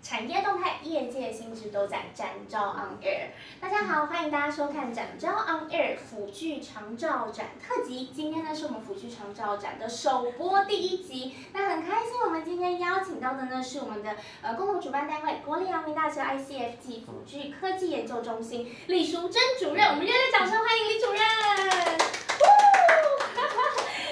产业动态、业界新知都在展昭 On Air。大家好，欢迎大家收看展昭 On Air 辅具长照展特辑。今天呢是我们辅具长照展的首播第1集。那很开心，我们今天邀请到的呢是我们的共同主办单位国立阳明大学 ICFT 辅具科技研究中心李淑珍主任。我们热烈掌声欢迎李主任。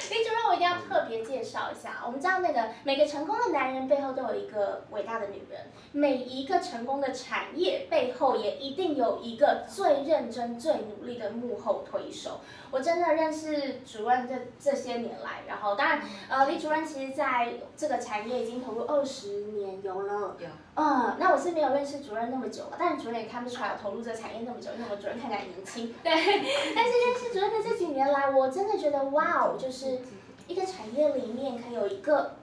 李主任，我一定要特别介绍一下。我们知道每个成功的男人背后都有一个伟大的女人，每一个成功的产业背后也一定有一个最认真、最努力的幕后推手。我真的认识主任这些年来，然后当然，李主任其实在这个产业已经投入20年有了。有。那我是没有认识主任那么久了，但是主任也看不出来我投入这个产业那么久，因为我主任看起来年轻。对。但是认识主任的这几年来，我真的觉得哇哦，就是一个产业里面可以有一个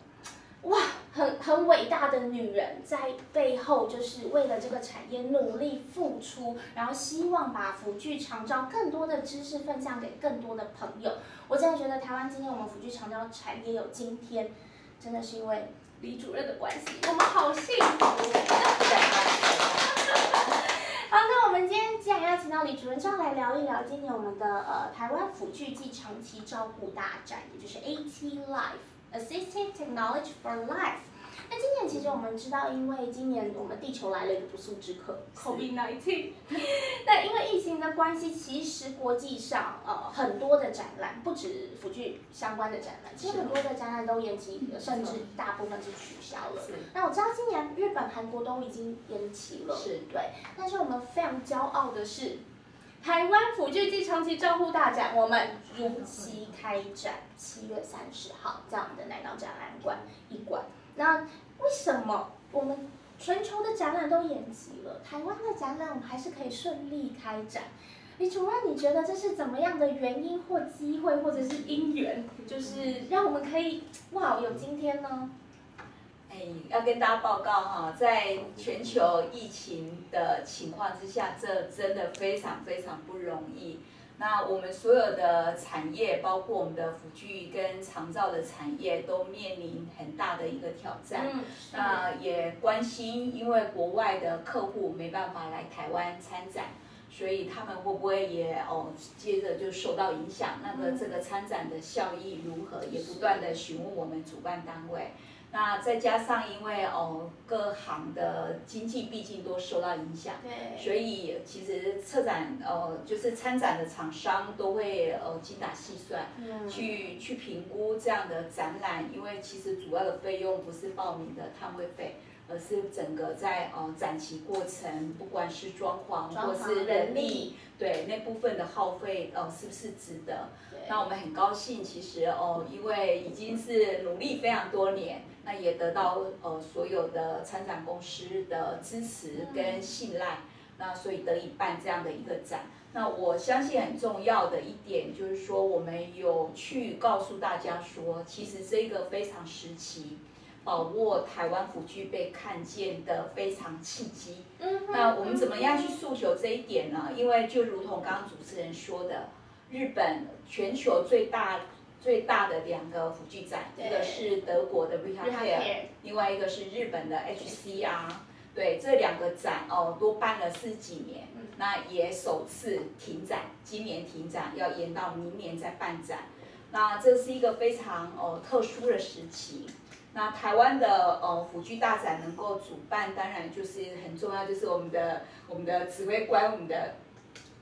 哇很伟大的女人在背后，就是为了这个产业努力付出，然后希望把辅具长照更多的知识分享给更多的朋友。我真的觉得台湾今天我们辅具长照产业有今天，真的是因为李主任的关系，我们好幸福。好，那我们今天既然邀请到李主任，就要来聊一聊今年我们的台湾辅具暨长期照顾大展，也就是 AT Life。Assistive Technology for Life。那今年其实我们知道，因为今年我们地球来了一个不速之客 ，COVID-19。那因为疫情的关系，其实国际上很多的展览，不止辅具相关的展览，其实很多的展览都延期了，甚至大部分是取消了。那我知道今年日本、韩国都已经延期了，对。但是我们非常骄傲的是，台湾辅具暨长期照护大展，我们如期开展，7月30号在我们的南港展览馆1馆。那为什么我们全球的展览都延期了，台湾的展览我们还是可以顺利开展？李主任，你觉得这是怎么样的原因或机会，或者是因缘，就是让我们可以哇有今天呢？要跟大家报告哈，在全球疫情的情况之下，这真的非常非常不容易。那我们所有的产业，包括我们的辅具跟长照的产业，都面临很大的一个挑战。那也关心，因为国外的客户没办法来台湾参展，所以他们会不会也接着就受到影响？这个参展的效益如何？也不断的询问我们主办单位。那再加上因为各行的经济毕竟都受到影响，所以其实策展就是参展的厂商都会精打细算，去评估这样的展览，因为其实主要的费用不是报名的摊位费，而是整个在展期过程，不管是装潢或是人力，对那部分的耗费是不是值得？那我们很高兴，其实因为已经是努力非常多年，那也得到所有的参展公司的支持跟信赖，那所以得以办这样的一个展。那我相信很重要的一点就是说，我们有去告诉大家说，其实这个非常时期，把握台湾辅具被看见的非常契机。那我们怎么样去诉求这一点呢？因为就如同刚刚主持人说的，日本全球最大的2个辅具展，一个是德国的 RehaCare， 另外一个是日本的 HCR。对，这2个展都办了40几年，那也首次停展，今年停展，要延到明年再办展。那这是一个非常特殊的时期。那台湾的辅具大展能够主办，当然就是很重要，就是我们的指挥官，我们的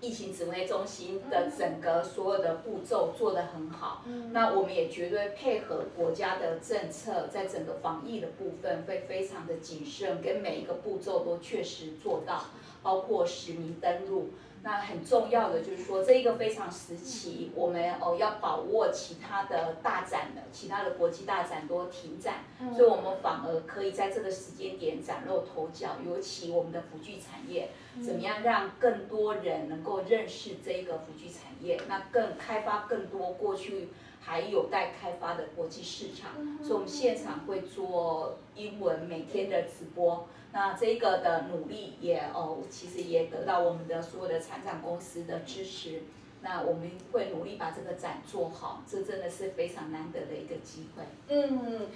疫情指挥中心的整个所有的步骤做得很好。那我们也绝对配合国家的政策，在整个防疫的部分会非常的谨慎，跟每一个步骤都确实做到，包括实名登录。那很重要的就是说，这一个非常时期，我们要把握其他的大展的，其他的国际大展都停展，所以我们反而可以在这个时间点崭露头角。尤其我们的辅具产业，怎么样让更多人能够认识这一个辅具产业，那更开发更多过去还有待开发的国际市场。所以我们现场会做英文每天的直播。那这个的努力也其实也得到我们的所有的参展公司的支持。那我们会努力把这个展做好，这真的是非常难得的一个机会。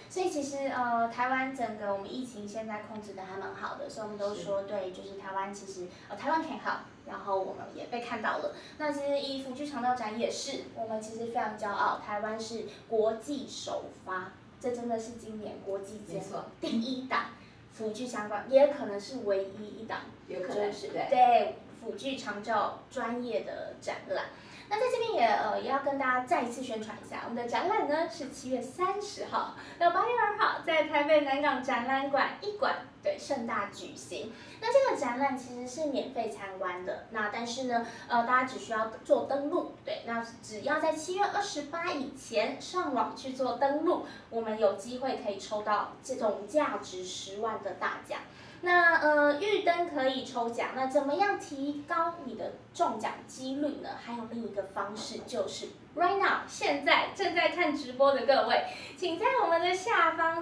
所以其实台湾整个我们疫情现在控制的还蛮好的，所以我们都说对，就是台湾其实台湾 can help，然后我们也被看到了。那其实以辅具长照展也是，我们其实非常骄傲，台湾是国际首发，这真的是今年国际间第一档辅具相关，也可能是唯一一档，有可能是对辅具长照专业的展览。那在这边也要跟大家再一次宣传一下，我们的展览呢是7月30号到8月2号，在台北南港展览馆1馆对盛大举行。那这个展览其实是免费参观的，那但是呢，大家只需要做登录，对，那只要在7月28以前上网去做登录，我们有机会可以抽到这种价值10万的大奖。那预登可以抽奖，那怎么样提高你的中奖几率呢？还有另一个方式就是 right now 现在正在看直播的各位，请在我们的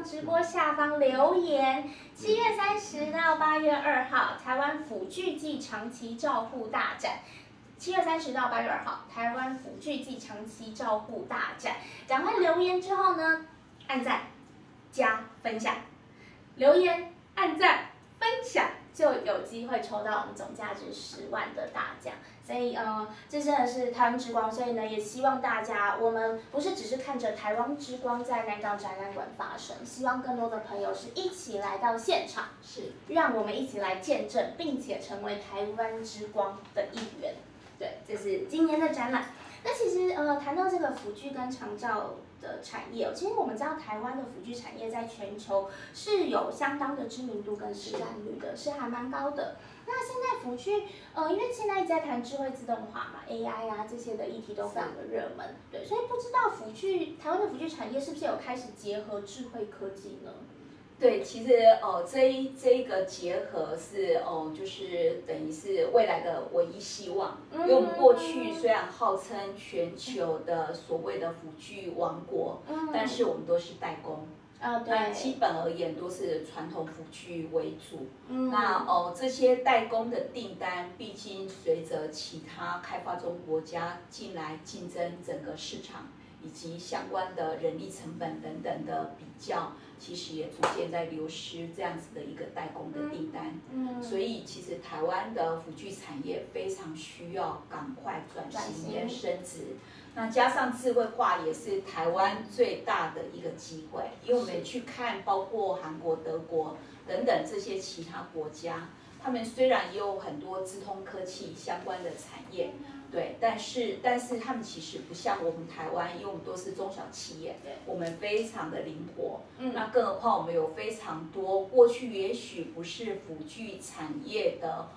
直播下方留言。7月30到8月2号，台湾辅具暨长期照护大展。7月30到8月2号，台湾辅具暨长期照护大展。赶快留言之后呢，按赞、加分享，留言、按赞。分享就有机会抽到我们总价值10万的大奖，所以这真的是台湾之光，所以呢也希望大家，我们不是只是看着台湾之光在南港展览馆发生，希望更多的朋友是一起来到现场，是让我们一起来见证，并且成为台湾之光的一员。对，这是今年的展览。那其实谈到这个辅具跟长照的产业，其实我们知道台湾的辅具产业在全球是有相当的知名度跟市占率的，是还蛮高的。那现在辅具，因为现在一直在谈智慧自动化嘛 ，AI 啊这些的议题都非常的热门，对，所以不知道台湾的辅具产业是不是有开始结合智慧科技呢？对，其实这一个结合是就是等于是未来的唯一希望。因为我们过去虽然号称全球的所谓的辅具王国，但是我们都是代工。那基本而言都是传统辅具为主。那这些代工的订单，毕竟随着其他开发中国家进来竞争整个市场，以及相关的人力成本等等的比较，其实也逐渐在流失这样子的一个代工的订单。所以其实台湾的辅具产业非常需要赶快转型跟升值。那加上智慧化也是台湾最大的一个机会，因为我们去看包括韩国、德国等等这些其他国家，他们虽然也有很多资通科技相关的产业，对，但是他们其实不像我们台湾，因为我们都是中小企业，我们非常的灵活。那更何况我们有非常多过去也许不是辅具产业的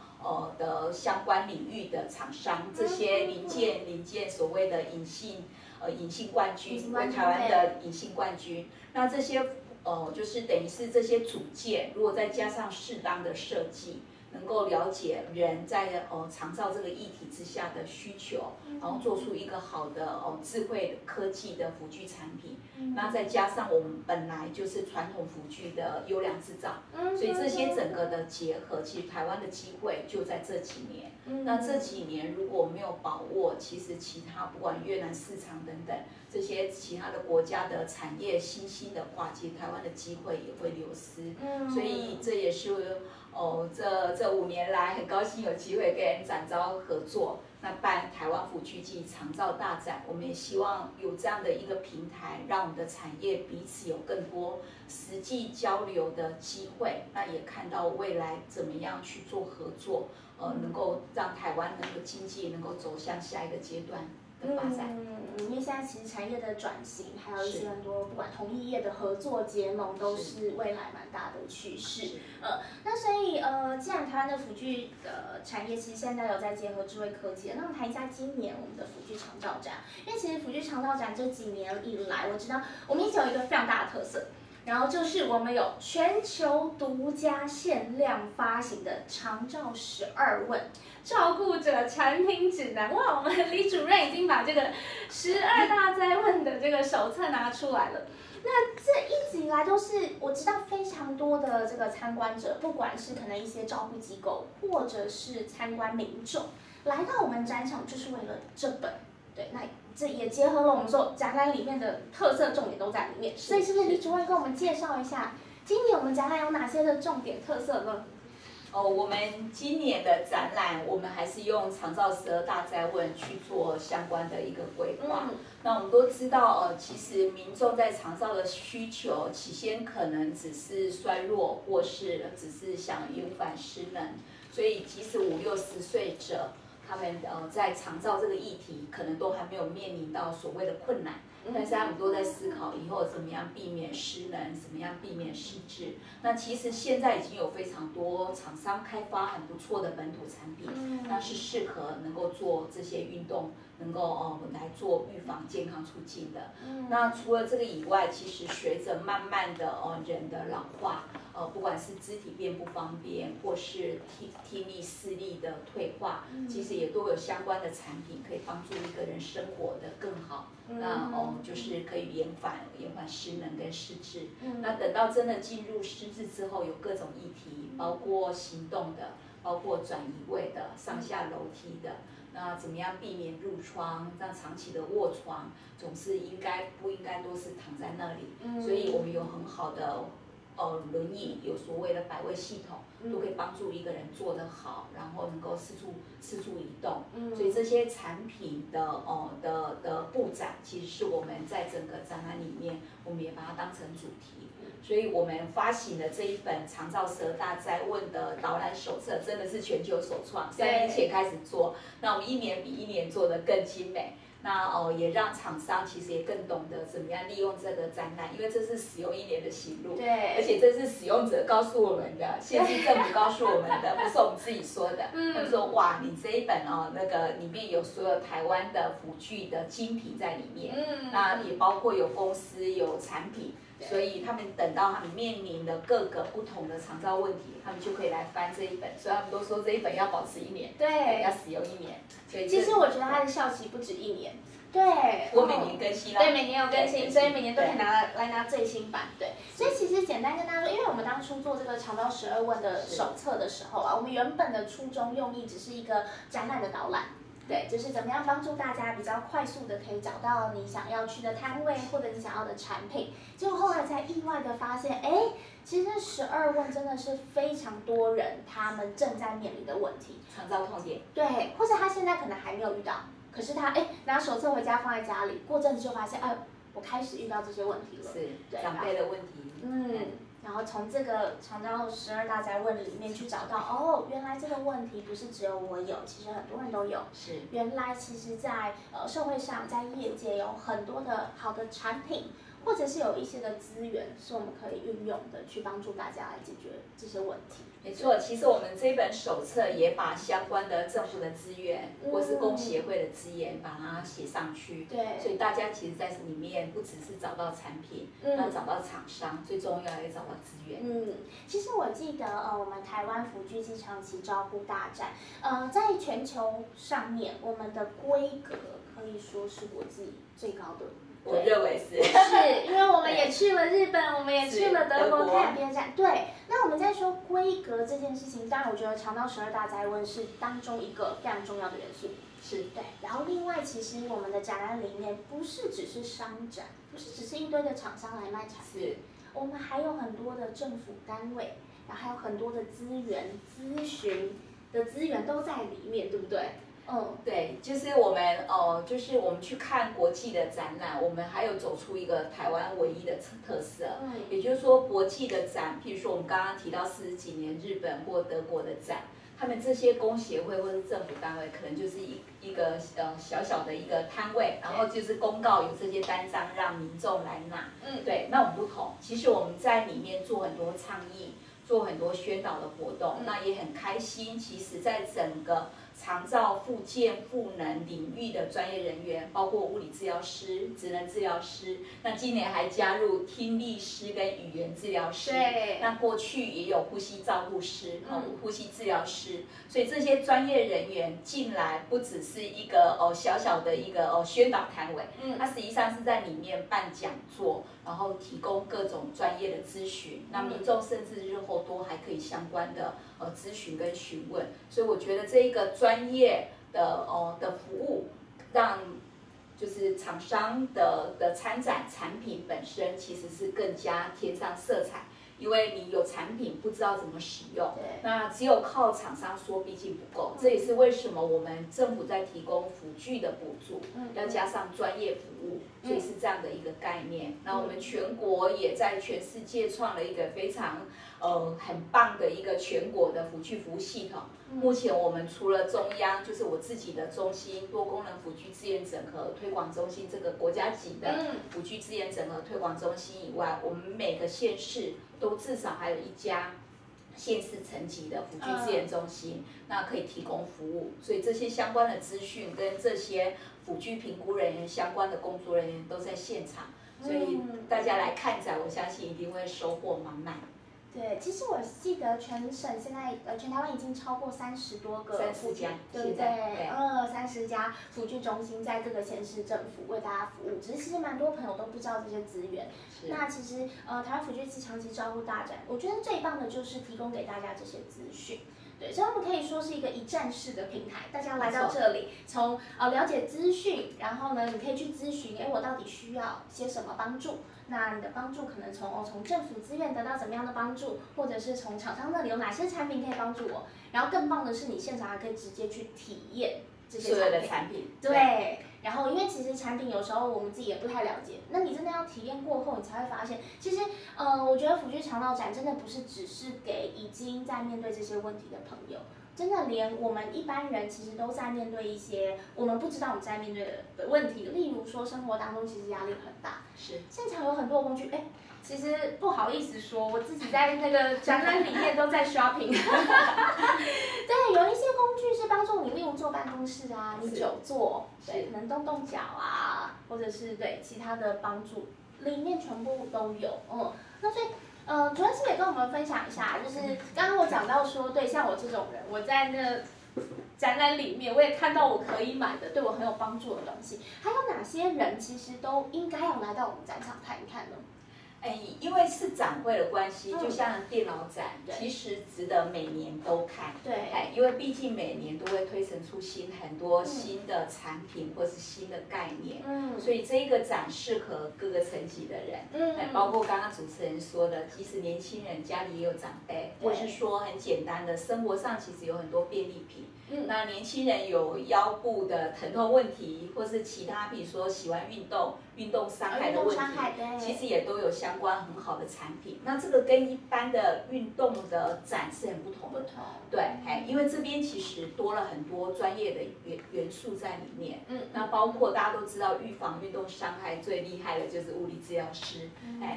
相关领域的厂商，这些零件所谓的隐性冠军，为台湾的隐性冠军。那这些就是等于是这些组件，如果再加上适当的设计，能够了解人在长照这个议题之下的需求，然后做出一个好的智慧科技的辅具产品。那再加上我们本来就是传统辅具的优良制造，所以这些整个的结合，其实台湾的机会就在这几年。那这几年如果没有把握，其实其他不管越南市场等等这些其他的国家的产业新兴的话，其实台湾的机会也会流失。所以这也是这5年来很高兴有机会跟展昭合作，那办台湾辅具暨长照大展，我们也希望有这样的一个平台，让我们的产业彼此有更多实际交流的机会，那也看到未来怎么样去做合作，能够让台湾能够经济能够走向下一个阶段的发展。因为现在其实产业的转型，还有一些很多不管同业的合作结盟，都是未来蛮大的趋势。那所以既然台湾的辅具的产业其实现在有在结合智慧科技，那我们谈一下今年我们的辅具长照展。因为其实辅具长照展这几年以来，我知道我们一直有一个非常大的特色。然后就是我们有全球独家限量发行的长照12问照顾者产品指南。哇，我们李主任已经把这个12大灾问的这个手册拿出来了。那这一直以来都是我知道非常多的这个参观者，不管是可能一些照护机构，或者是参观民众，来到我们展场就是为了这本。对，那这也结合了我们说展览里面的特色重点都在里面。所以是不是李主任跟我们介绍一下，今年我们展览有哪些的重点特色呢？我们今年的展览，我们还是用长照12大哉问去做相关的一个规划。那我们都知道，其实民众在长照的需求，起先可能只是衰弱，或是只是想延缓失能，所以即使50、60岁者，他们在长照这个议题，可能都还没有面临到所谓的困难。但是他们都在思考以后怎么样避免失能，怎么样避免失智。那其实现在已经有非常多厂商开发很不错的本土产品，那是适合能够做这些运动，能够来做预防健康促进的。那除了这个以外，其实随着慢慢的人的老化，不管是肢体变不方便，或是听力视力的退化，其实也都有相关的产品可以帮助一个人生活的更好。那就是可以延缓失能跟失智。那等到真的进入失智之后，有各种议题，包括行动的，包括转移位的，上下楼梯的。那怎么样避免褥疮？让长期的卧床总是不应该都是躺在那里？所以我们有很好的轮椅，有所谓的百位系统，都可以帮助一个人做得好，然后能够四处移动。所以这些产品的布展，其实是我们在整个展览里面，我们也把它当成主题。所以我们发行的这一本长照12大哉问的导览手册，真的是全球首创，3年前开始做，那我们1年比1年做得更精美。那也让厂商其实也更懂得怎么样利用这个展览，因为这是使用1年的行路，对，而且这是使用者告诉我们的，县市政府告诉我们的，不是我们自己说的。他们说哇，你这一本那个里面有所有台湾的辅具的精品在里面，那也包括有公司有产品。所以他们等到他们面临的各个不同的长照问题，他们就可以来翻这一本。所以他们都说这一本要保持1年，对，要使用1年。所以其实我觉得它的效期不止1年。对，我每年更新啦。对，每年有更新，所以每年都可以拿最新版。对，所以其实简单跟大家说，因为我们当初做这个长照12问的手册的时候啊，我们原本的初衷用意只是一个展览的导览。对，就是怎么样帮助大家比较快速的可以找到你想要去的摊位或者你想要的产品。结果后来才意外的发现，哎，其实12问真的是非常多人他们正在面临的问题，长照痛点。对，或者他现在可能还没有遇到，可是他拿手册回家放在家里，过阵子就发现，我开始遇到这些问题了，是长辈的问题。然后从这个长照12大哉问里面去找到，原来这个问题不是只有我有，其实很多人都有。是，原来其实在社会上，在业界有很多的好的产品，或者是有一些的资源是我们可以运用的，去帮助大家来解决这些问题。没错，其实我们这本手册也把相关的政府的资源，或是工协会的资源，把它写上去。对，所以大家其实在里面不只是找到产品，要找到厂商，最重要也找到资源。其实我记得我们台湾辅具暨长期照护大展，在全球上面，我们的规格可以说是国际最高的。我认为是，是因为我们也去了日本，我们也去了德国看别展。对，那我们在说规格这件事情，当然我觉得长照12大哉问是当中一个非常重要的元素。是对，然后另外其实我们的展览里面不是只是商展，不是只是一堆的厂商来卖产品，我们还有很多的政府单位，然后还有很多的资源、咨询的资源都在里面，对不对？对，就是我们去看国际的展览，我们还有走出一个台湾唯一的特色，也就是说国际的展，譬如说我们刚刚提到40几年日本或德国的展，他们这些工协会或是政府单位，可能就是一个小小的一个摊位，然后就是公告有这些单张让民众来拿。对，那我们不同，其实我们在里面做很多倡议，做很多宣导的活动，那也很开心。其实，在整个长照、复健、复能领域的专业人员，包括物理治疗师、职能治疗师。那今年还加入听力师跟语言治疗师。对。那过去也有呼吸照护师、呼吸治疗师。所以这些专业人员进来，不只是一个小小的一个宣导摊位，它实际上是在里面办讲座，然后提供各种专业的咨询。那民众甚至日后都还可以相关的咨询跟询问。所以我觉得这一个专业的服务，让就是厂商的参展产品本身其实是更加添上色彩。因为你有产品不知道怎么使用，那只有靠厂商说毕竟不够，这也是为什么我们政府在提供辅具的补助，要加上专业服务，所以是这样的一个概念。那我们全国也在全世界创了一个非常很棒的一个全国的辅具服务系统。目前我们除了中央，就是我自己的中心多功能辅具资源整合推广中心这个国家级的辅具资源整合推广中心以外，我们每个县市都至少还有一家县市层级的辅具资源中心，那可以提供服务。所以这些相关的资讯跟这些辅具评估人员相关的工作人员都在现场，所以大家来看展，我相信一定会收获满满。对，其实我记得全省现在全台湾已经超过30多个辅具，对不对？30家辅具中心在各个县市政府为大家服务。只是其实蛮多朋友都不知道这些资源。那其实台湾辅具暨长期照护大展，我觉得最棒的就是提供给大家这些资讯。对，所以我们可以说是一个一站式的平台，大家来到这里，从了解资讯，然后呢，你可以去咨询，我到底需要些什么帮助？那你的帮助可能从政府资源得到怎么样的帮助，或者是从厂商那里有哪些产品可以帮助我？然后更棒的是，你现场还可以直接去体验这些产品。对。然后，因为其实产品有时候我们自己也不太了解，那你真的要体验过后，你才会发现，其实，我觉得辅具长照展真的不是只是给已经在面对这些问题的朋友，真的连我们一般人其实都在面对一些我们不知道我们在面对的问题，例如说生活当中其实压力很大，现场有很多工具，其实不好意思说，我自己在那个展览里面都在 shopping 。对，有一些工具是帮助你，例如坐办公室啊，你久坐，对，可能动动脚啊，或者是对其他的帮助，里面全部都有。那所以主任是不是也跟我们分享一下，就是刚刚我讲到说，对，像我这种人，我在那展览里面，我也看到我可以买的，对我很有帮助的东西，还有哪些人其实都应该要来到我们展场看一看呢？因为是展会的关系，就像电脑展，其实值得每年都看。对，因为毕竟每年都会推陈出新很多新的产品或是新的概念，所以这一个展适合各个层级的人，包括刚刚主持人说的，即使年轻人家里也有长辈，或是说很简单的生活上其实有很多便利品。那年轻人有腰部的疼痛问题，或是其他比如说喜欢运动伤害的问题，其实也都有相关很好的产品。那这个跟一般的运动的展是很不同的。对，因为这边其实多了很多专业的元素在里面。那包括大家都知道预防运动伤害最厉害的就是物理治疗师。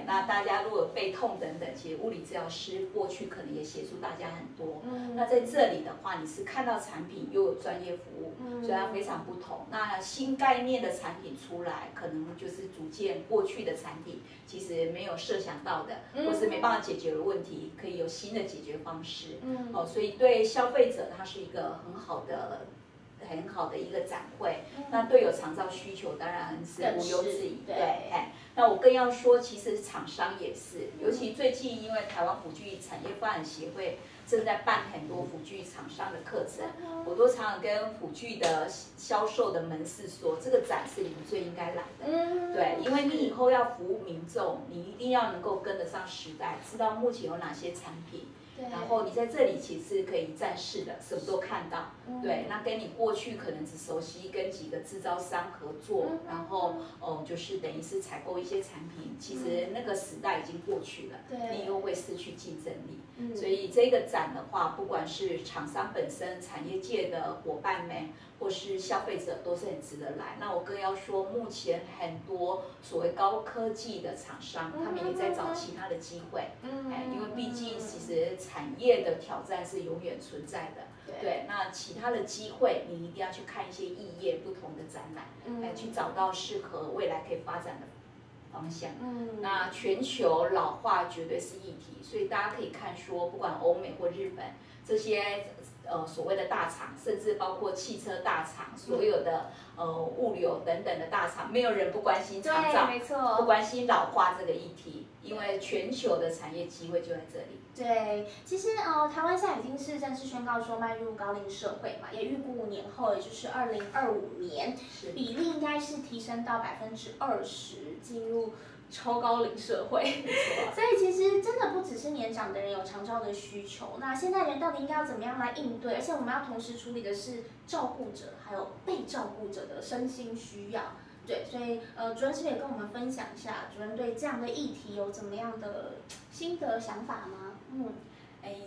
那大家如果有背痛等等，其实物理治疗师过去可能也协助大家很多。那在这里的话，你是看到产品又有专业服务，所以它非常不同。那新概念的产品出来，可能就是逐渐过去的产品其实没有设想到的，或是没办法解决的问题，可以有新的解决方式。所以对消费者它是一个很好的一个展会。那对有长照需求当然是毋庸置疑。对，那我更要说，其实厂商也是，尤其最近因为台湾辅具产业发展协会正在办很多辅具厂商的课程，我都常常跟辅具的销售的门市说，这个展是你们最应该来的。对，因为你以后要服务民众，你一定要能够跟得上时代，知道目前有哪些产品。然后你在这里其实可以展示的，什么都看到。对，那跟你过去可能只熟悉跟几个制造商合作，然后就是等于是采购一些产品，其实那个时代已经过去了，你以后会失去竞争力。所以这个展的话，不管是厂商本身、产业界的伙伴们，或是消费者，都是很值得来。那我更要说，目前很多所谓高科技的厂商，他们也在找其他的机会。因为毕竟其实产业的挑战是永远存在的。对，那其他的机会你一定要去看一些异业不同的展览，来去找到适合未来可以发展的方向。那全球老化绝对是议题，所以大家可以看说，不管欧美或日本这些所谓的大厂，甚至包括汽车大厂，所有的物流等等的大厂，没有人不关心长照，没错，不关心老化这个议题，因为全球的产业机会就在这里。对，其实台湾现在已经是正式宣告说迈入高龄社会嘛，也预估5年后，也就是2025年，比例应该是提升到20%，进入超高龄社会。所以其实真的不只是年长的人有长照的需求，那现代人到底应该要怎么样来应对？而且我们要同时处理的是照顾者还有被照顾者的身心需要。对，所以主任是不是也跟我们分享一下，主任对这样的议题有怎么样的心得想法吗？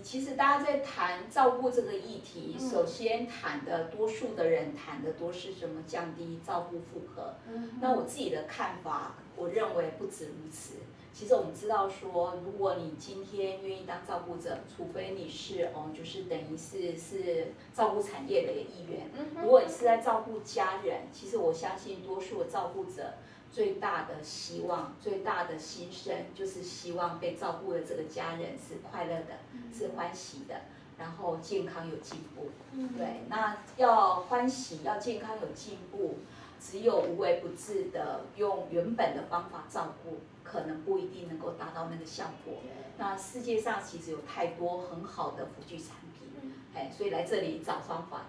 其实大家在谈照顾这个议题，首先谈的多数的人谈的都是怎么降低照顾负荷。那我自己的看法，我认为不止如此。其实我们知道说，如果你今天愿意当照顾者，除非你是就是等于是照顾产业的一员。如果你是在照顾家人，其实我相信多数的照顾者最大的希望、最大的心声，就是希望被照顾的这个家人是快乐的，是欢喜的，然后健康有进步。对，那要欢喜、要健康有进步，只有无微不至的用原本的方法照顾，可能不一定能够达到那个效果。那世界上其实有太多很好的辅具产品，所以来这里找方法。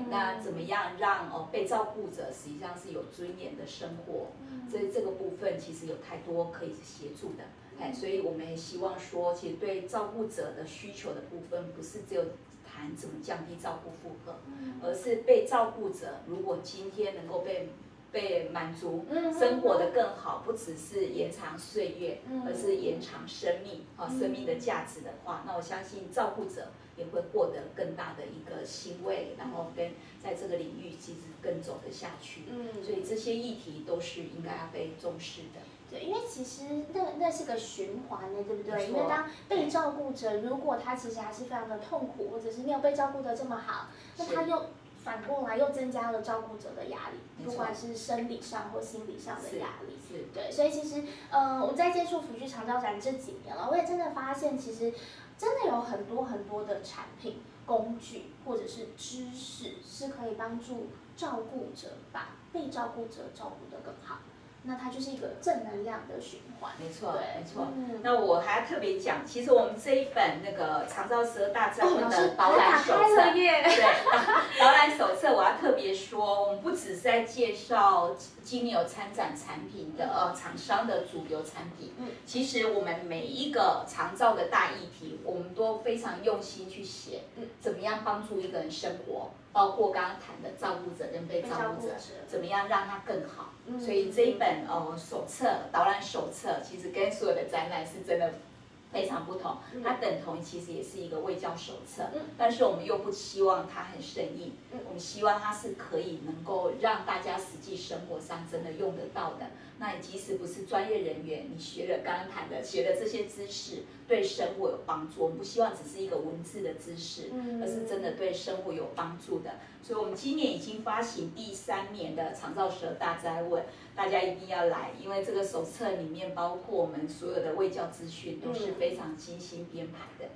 那怎么样让被照顾者实际上是有尊严的生活？这个部分其实有太多可以协助的。所以我们也希望说，其实对照顾者的需求的部分，不是只有谈怎么降低照顾负荷，而是被照顾者如果今天能够被满足，生活的更好，不只是延长岁月，而是延长生命生命的价值的话，那我相信照顾者也会获得更大的一个欣慰，然后跟在这个领域其实更走得下去。所以这些议题都是应该要被重视的。对，因为其实那是个循环的，对不对？因为当被照顾者如果他其实还是非常的痛苦，或者是没有被照顾得这么好，那他又反过来又增加了照顾者的压力，不管是生理上或心理上的压力。对，所以其实我在接触辅具长照展这几年了，我也真的发现，其实真的有很多的产品、工具或者是知识，是可以帮助照顾者把被照顾者照顾得更好。那它就是一个正能量的循环。没错，没错。那我还要特别讲，其实我们这一本那个长照12大灾问的导览手册，对，导览手册我要特别说，我们不只是在介绍今年有参展产品的厂商的主流产品，其实我们每一个长照的大议题，我们都非常用心去写，怎么样帮助一个人生活，包括刚刚谈的照顾者跟被照顾者，怎么样让他更好。所以这一本手册导览手册，其实跟所有的展览是真的非常不同。它等同其实也是一个卫教手册，但是我们又不希望它很生硬，我们希望它是可以能够让大家实际生活上真的用得到的。那你即使不是专业人员，你学了刚刚谈的学了这些知识，对生活有帮助。我们不希望只是一个文字的知识，而是真的对生活有帮助的。所以我们今年已经发行第3年的长照12大灾问，大家一定要来，因为这个手册里面包括我们所有的卫教资讯都是非常精心编排的。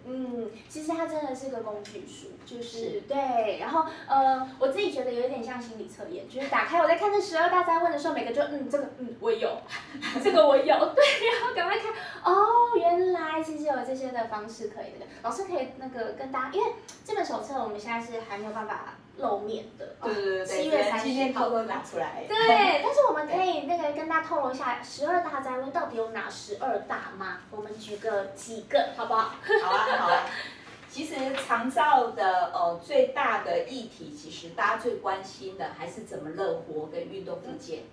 其实它真的是个工具书，就是对。然后我自己觉得有一点像心理测验，就是打开我在看这12大灾问的时候，每个就这个我有，这个我有，对，然后赶快看原来其实有这些的方式可以老师可以跟大家，因为这本手册我们现在是还没有办法露面的，对，7月30号今天偷偷拿出来。对，但是我们可以跟大家透露一下12大灾问到底有哪12大吗？我们举个几个好不好？好啊。其实长照的最大的议题，其实大家最关心的还是怎么乐活跟运动复健。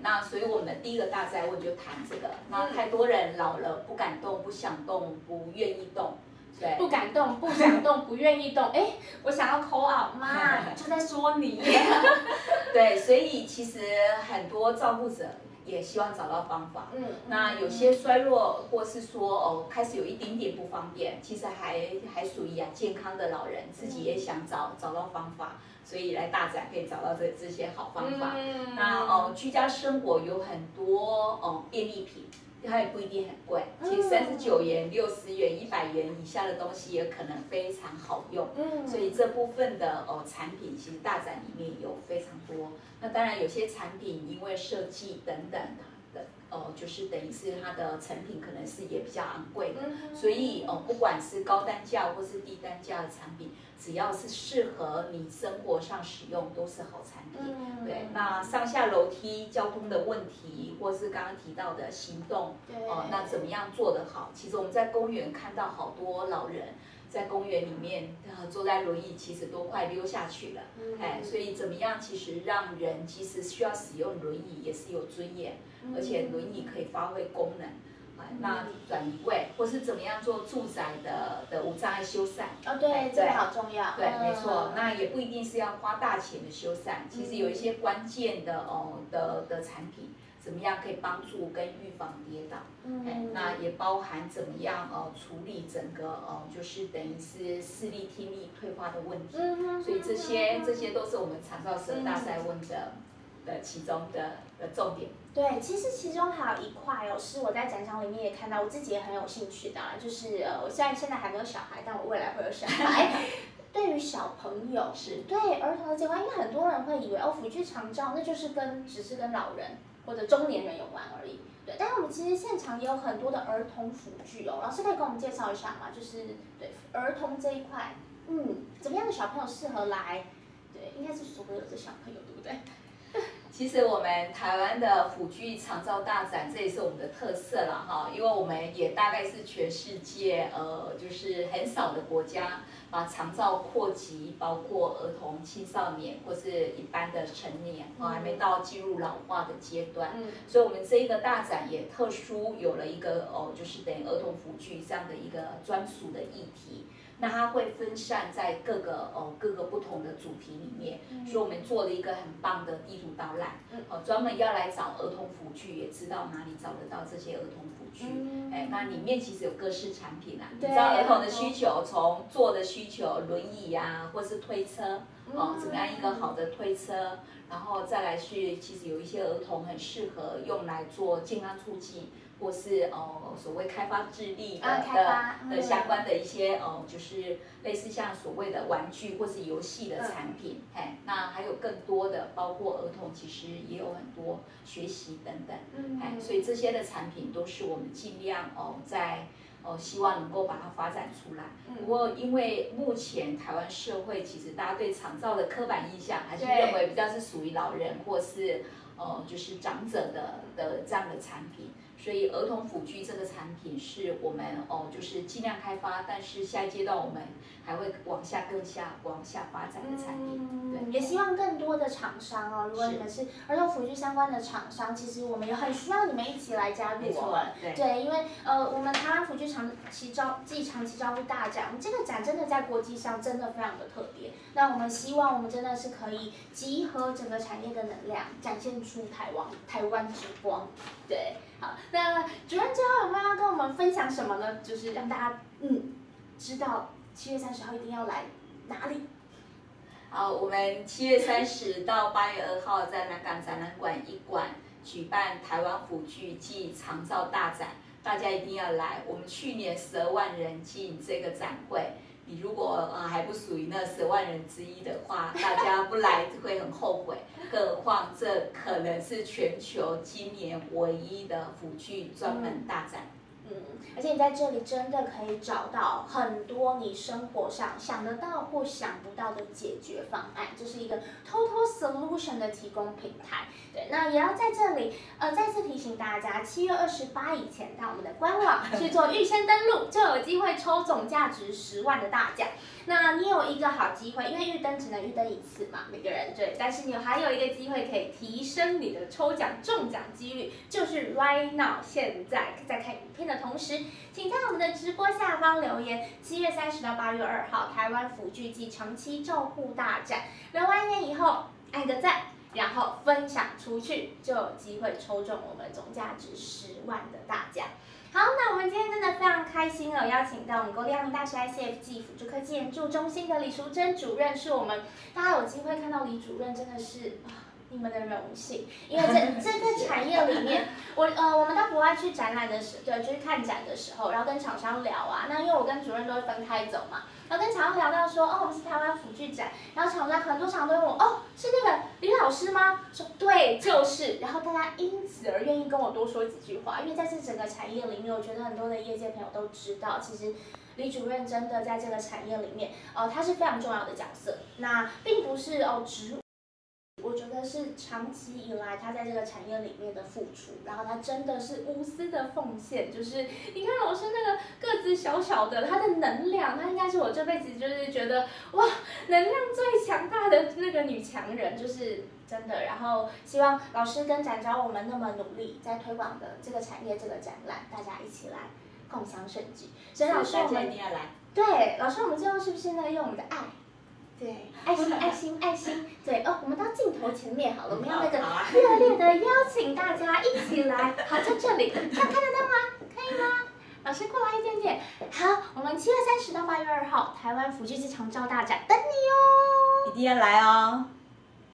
那所以我们的第一个大灾问就谈这个。那太多人老了不敢动、不想动、不愿意动。对，不敢动、不想动、不愿意动。我想要call out，妈，就在说你。对，所以其实很多照顾者也希望找到方法。那有些衰弱，或是说开始有一点点不方便，其实还属于健康的老人，自己也想找到方法，所以来大展可以找到这些好方法。那居家生活有很多便利品。它也不一定很贵，其实39元、60元、100元以下的东西也可能非常好用。所以这部分的产品，其实大展里面有非常多。那当然有些产品因为设计等等的就是等于是它的成品可能是也比较昂贵的，所以不管是高单价或是低单价的产品，只要是适合你生活上使用，都是好产品。对，那上下楼梯交通的问题，或是刚刚提到的行动，那怎么样做得好？其实我们在公园看到好多老人。在公园里面，坐在轮椅，其实都快溜下去了。所以怎么样，其实让人即使需要使用轮椅，也是有尊严，而且轮椅可以发挥功能。那转移位，或是怎么样做住宅的无障碍修缮。对，这个好重要。对，没错。那也不一定是要花大钱的修缮，其实有一些关键的产品。怎么样可以帮助跟预防跌倒？那也包含怎么样处理整个就是等于是视力、听力退化的问题。所以这些都是我们长照12大赛问的其中的重点。对，其实其中还有一块是我在展场里面也看到，我自己也很有兴趣的，就是我现在还没有小孩，但我未来会有小孩。对于小朋友对儿童的这块，因为很多人会以为辅具长照那就是只是跟老人或者中年人有关而已。对，但是我们其实现场也有很多的儿童辅具老师可以跟我们介绍一下吗？就是对儿童这一块，怎么样的小朋友适合来？对，应该是所有的小朋友，对不对？其实我们台湾的辅具长照大展，这也是我们的特色了哈，因为我们也大概是全世界就是很少的国家把长照扩及包括儿童、青少年或是一般的成年，还没到进入老化的阶段。所以我们这一个大展也特殊有了一个就是等于儿童辅具这样的一个专属的议题。那它会分散在各个不同的主题里面，所以我们做了一个很棒的地图导览，专门要来找儿童辅具，也知道哪里找得到这些儿童辅具。那里面其实有各式产品你知道儿童的需求，从坐的需求，轮椅或是推车，怎么样一个好的推车，然后再来是其实有一些儿童很适合用来做健康促进。或是所谓开发智力的相关的一些就是类似像所谓的玩具或是游戏的产品，那还有更多的包括儿童其实也有很多学习等等，所以这些的产品都是我们尽量在希望能够把它发展出来。不过因为目前台湾社会其实大家对长照的刻板印象还是认为比较是属于老人或是就是长者的这样的产品。所以儿童辅具这个产品是我们就是尽量开发，但是下一阶段我们还会往下发展的产品。也希望更多的厂商如果你们是儿童辅具相关的厂商，其实我们也很需要你们一起来加入我们。对，因为我们台湾辅具长期照顾大展，我们这个展真的在国际上真的非常的特别。那我们希望我们真的是可以集合整个产业的能量，展现出台湾之光。对。好，那主任最后有没有要跟我们分享什么呢？就是让大家知道7月30号一定要来哪里。好，我们7月30到8月2号在南港展览馆1馆举办台湾辅具暨长照大展，大家一定要来。我们去年12万人进这个展会。你如果还不属于那10万人之一的话，大家不来会很后悔。更何况这可能是全球今年唯一的辅具专门大展。而且你在这里真的可以找到很多你生活上想得到或想不到的解决方案，这是一个 total solution 的提供平台。对，那也要在这里再次提醒大家，7月28以前到我们的官网去做预先登录，就有机会抽总价值10万的大奖。那你有一个好机会，因为预登只能预登一次嘛，每个人对，但是你还有一个机会可以提升你的抽奖中奖几率，就是 right now 现在在看影片的同时，请在我们的直播下方留言7月30到8月2号台湾辅具暨长期照护大展，留完言以后按个赞。然后分享出去，就有机会抽中我们总价值10万的大奖。好，那我们今天真的非常开心哦，邀请到我们国立阳明大学 ICF 暨辅助科技研究中心的李淑珍主任，是我们大家有机会看到李主任真的是你们的荣幸，因为这个产业里面，我们到国外去展览的时候，对，就是看展的时候，然后跟厂商聊啊，那因为我跟主任都会分开走嘛，然后跟厂商聊到说，我们是台湾辅具展，然后厂商很多厂商都问我，是那个李老师吗？说对，就是，然后大家因此而愿意跟我多说几句话，因为在这整个产业里面，我觉得很多的业界朋友都知道，其实李主任真的在这个产业里面，他是非常重要的角色，那并不是职务。我觉得是长期以来他在这个产业里面的付出，然后他真的是无私的奉献。就是你看老师那个个子小小的，他的能量，他应该是我这辈子就是觉得哇，能量最强大的那个女强人，就是真的。然后希望老师跟展昭我们那么努力，在推广的这个产业这个展览，大家一起来共襄盛举。所以老师我们一定要来。对，老师我们最后是不是呢用我们的爱？对，爱心，爱心，爱心。对我们到镜头前面好了，我们要那个热烈的邀请大家一起来。好，在这里，这样看得到吗？可以吗？老师过来一点点。好，我们7月30到8月2号台湾辅具机长照大展等你哦，一定要来哦。